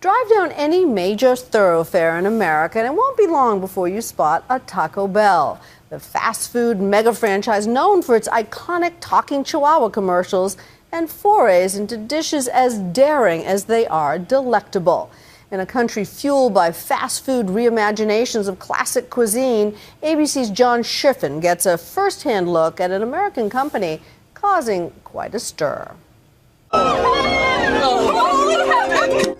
Drive down any major thoroughfare in America and it won't be long before you spot a Taco Bell. The fast food mega franchise known for its iconic talking Chihuahua commercials and forays into dishes as daring as they are delectable. In a country fueled by fast food reimaginations of classic cuisine, ABC's John Shiffin gets a first-hand look at an American company causing quite a stir.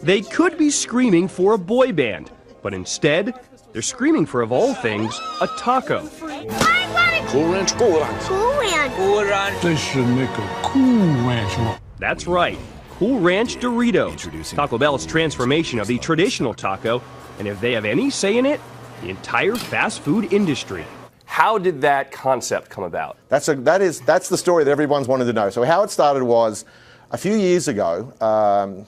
They could be screaming for a boy band, but instead, they're screaming for, of all things, a taco. Cool Ranch, Cool Ranch. Cool Ranch. Cool Ranch. They should make a Cool Ranch one. That's right, Cool Ranch Doritos. Taco Bell's transformation of the traditional taco, and if they have any say in it, the entire fast food industry. How did that concept come about? That's the story that everyone's wanted to know. So how it started was, a few years ago,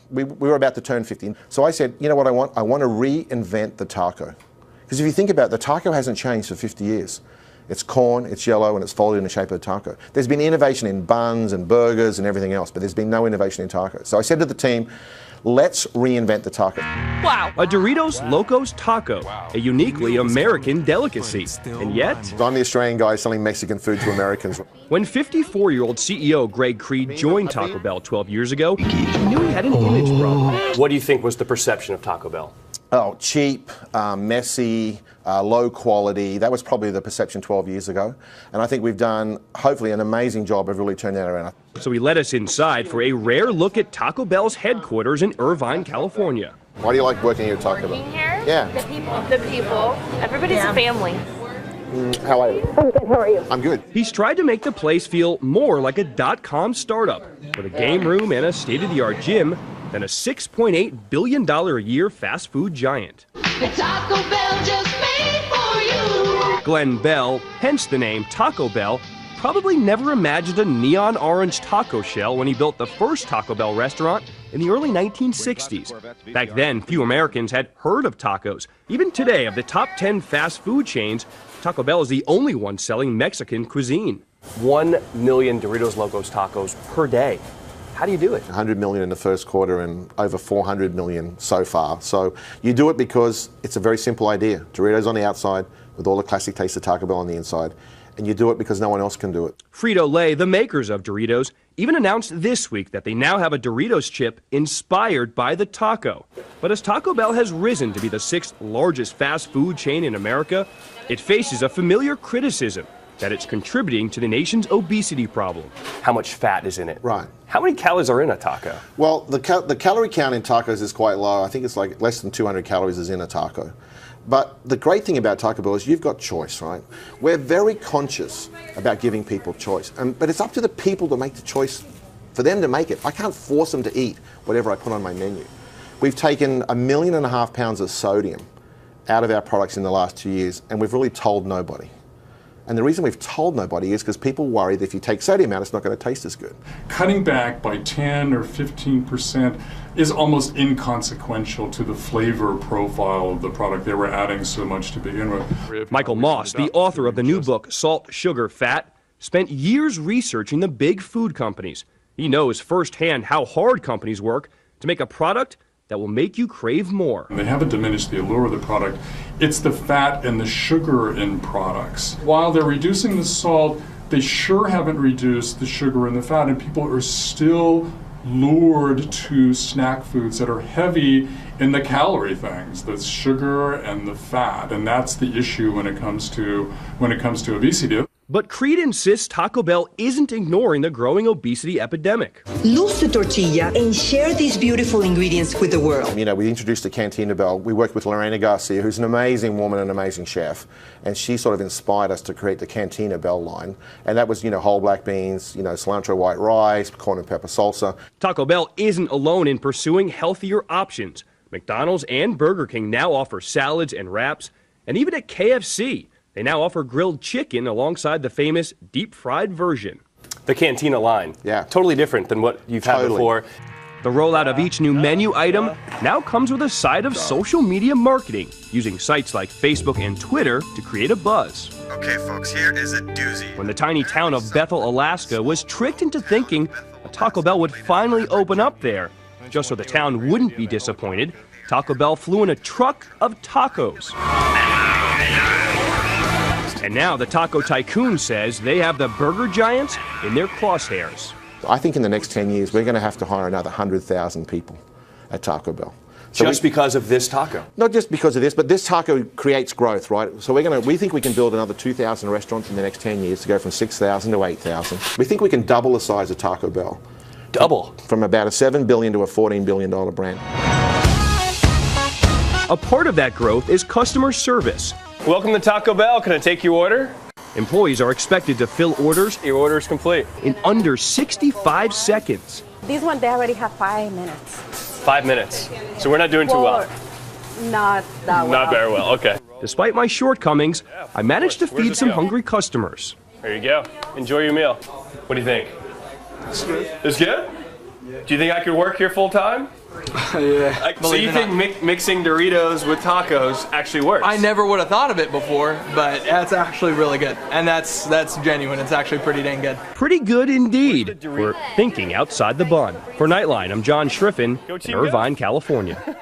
we were about to turn 50. So I said, you know what I want? I want to reinvent the taco. Because if you think about it, the taco hasn't changed for 50 years. It's corn, it's yellow, and it's folded in the shape of a taco. There's been innovation in buns and burgers and everything else, but there's been no innovation in tacos. So I said to the team, let's reinvent the taco. Wow. A Doritos Locos Taco, a uniquely American delicacy. And yet, I'm the Australian guy selling Mexican food to Americans. When 54-year-old CEO Greg Creed joined Taco Bell 12 years ago, he knew he had an image problem. What do you think was the perception of Taco Bell? Oh, cheap, messy, low quality. That was probably the perception 12 years ago. And I think we've done, hopefully, an amazing job of really turning that around. So he led us inside for a rare look at Taco Bell's headquarters in Irvine, California. Why do you like working here at Taco Bell? Working here? Yeah. The people. Everybody's a family. How are you? I'm good. How are you? I'm good. He's tried to make the place feel more like a .com startup, with a game room and a state-of-the-art gym, than a $6.8 billion a year fast food giant. Taco Bell just made for you. Glenn Bell, hence the name Taco Bell, probably never imagined a neon orange taco shell when he built the first Taco Bell restaurant in the early 1960s. Back then, few Americans had heard of tacos. Even today, of the top 10 fast food chains, Taco Bell is the only one selling Mexican cuisine. 1 million Doritos Locos tacos per day. How do you do it? 100 million in the first quarter and over 400 million so far. So you do it because it's a very simple idea. Doritos on the outside with all the classic taste of Taco Bell on the inside. And you do it because no one else can do it. Frito-Lay, the makers of Doritos, even announced this week that they now have a Doritos chip inspired by the taco. But as Taco Bell has risen to be the 6th largest fast food chain in America, it faces a familiar criticism that it's contributing to the nation's obesity problem. How much fat is in it? Right. How many calories are in a taco? Well, the calorie count in tacos is quite low. I think it's like less than 200 calories is in a taco. But the great thing about Taco Bell is you've got choice, right? We're very conscious about giving people choice. But it's up to the people to make the choice, for them to make it. I can't force them to eat whatever I put on my menu. We've taken 1.5 million pounds of sodium out of our products in the last 2 years, and we've really told nobody. And the reason we've told nobody is because people worry that if you take sodium out, it's not going to taste as good. Cutting back by 10 or 15% is almost inconsequential to the flavor profile of the product. They were adding so much to begin with. Michael Moss, the author of the new book, Salt, Sugar, Fat, spent years researching the big food companies. He knows firsthand how hard companies work to make a product that will make you crave more. They haven't diminished the allure of the product. It's the fat and the sugar in products. While they're reducing the salt, they sure haven't reduced the sugar and the fat, and people are still lured to snack foods that are heavy in the calorie things, the sugar and the fat, and that's the issue when it comes to obesity. But Creed insists Taco Bell isn't ignoring the growing obesity epidemic. Lose the tortilla and share these beautiful ingredients with the world. You know, we introduced the Cantina Bell. We worked with Lorena Garcia, who's an amazing woman and an amazing chef, and she sort of inspired us to create the Cantina Bell line. And that was, you know, whole black beans, you know, cilantro white rice, corn and pepper salsa. Taco Bell isn't alone in pursuing healthier options. McDonald's and Burger King now offer salads and wraps, and even at KFC, they now offer grilled chicken alongside the famous deep-fried version. The Cantina line. Yeah. Totally different than what you've had before. The rollout of each new menu item now comes with a side of social media marketing, using sites like Facebook and Twitter to create a buzz. Okay, folks, here is a doozy. When the tiny town of Bethel, Alaska was tricked into thinking a Taco Bell would finally open up there, Just so the town wouldn't be disappointed, Taco Bell flew in a truck of tacos. And now the taco tycoon says they have the burger giants in their crosshairs. I think in the next 10 years, we're going to have to hire another 100,000 people at Taco Bell. So because of this taco? Not just because of this, but this taco creates growth, right? So we think we can build another 2,000 restaurants in the next 10 years to go from 6,000 to 8,000. We think we can double the size of Taco Bell. Double? From about a $7 billion to a $14 billion brand. A part of that growth is customer service. Welcome to Taco Bell. Can I take your order? Employees are expected to fill orders. Your order is complete. In under 65 seconds. These ones, they already have 5 minutes. 5 minutes. So we're not doing too well. Not that well. Not very well, okay. Despite my shortcomings, I managed to feed some hungry customers. There you go. Enjoy your meal. What do you think? It's good. It's good? Do you think I could work here full time? Yeah. So you think mixing Doritos with tacos actually works? I never would have thought of it before, but that's actually really good. And that's genuine. It's actually pretty dang good. Pretty good indeed. We're thinking outside the bun. For Nightline, I'm John Schriffen in Irvine, California.